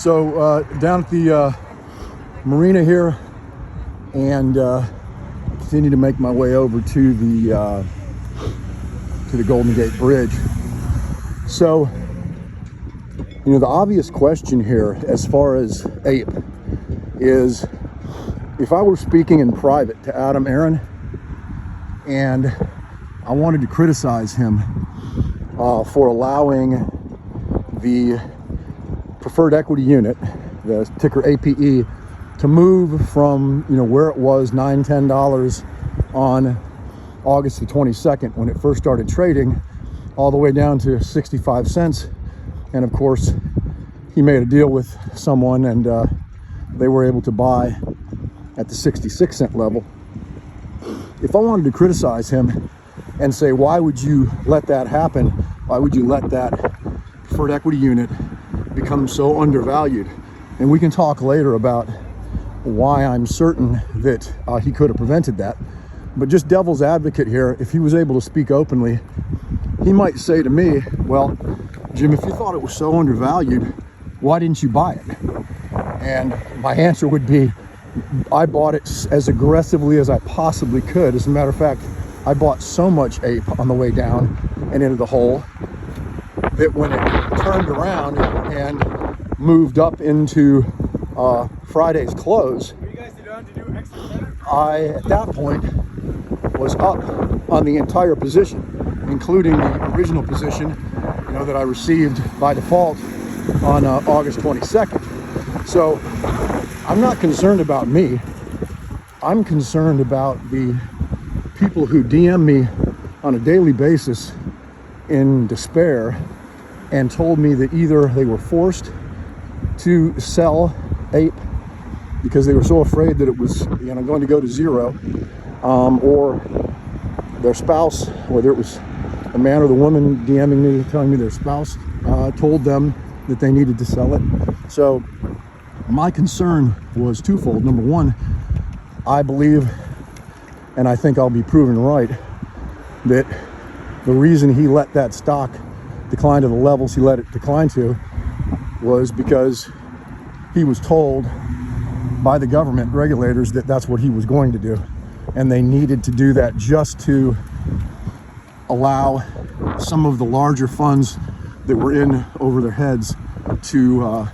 So down at the marina here, and continue to make my way over to the Golden Gate Bridge. So, you know, the obvious question here, as far as APE, is if I were speaking in private to Adam Aaron and I wanted to criticize him for allowing the preferred equity unit, the ticker APE, to move from, you know, where it was $9-10 on August the 22nd when it first started trading, all the way down to 65 cents. And of course, he made a deal with someone and they were able to buy at the 66 cent level. If I wanted to criticize him and say, why would you let that happen? Why would you let that preferred equity unit become so undervalued? And we can talk later about why I'm certain that he could have prevented that. But just devil's advocate here, if he was able to speak openly, he might say to me, well, Jim, if you thought it was so undervalued, why didn't you buy it? And my answer would be, I bought it as aggressively as I possibly could. As a matter of fact, I bought so much APE on the way down and into the hole that when it turned around and moved up into Friday's close, I, at that point, was up on the entire position, including the original position, you know, that I received by default on August 22nd. So I'm not concerned about me. I'm concerned about the people who DM me on a daily basis in despair and told me that either they were forced to sell APE because they were so afraid that it was, you know, going to go to zero, or their spouse, whether it was the man or the woman DMing me, telling me their spouse told them that they needed to sell it. So my concern was twofold. Number one, I believe, and I think I'll be proven right, that the reason he let that stock decline to the levels he let it decline to was because he was told by the government regulators that that's what he was going to do, and they needed to do that just to allow some of the larger funds that were in over their heads to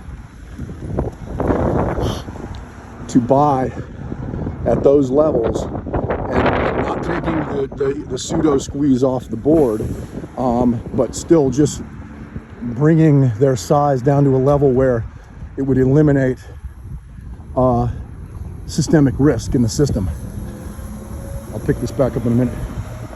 buy at those levels, and not taking the pseudo squeeze off the board, but still just bringing their size down to a level where it would eliminate systemic risk in the system. I'll pick this back up in a minute.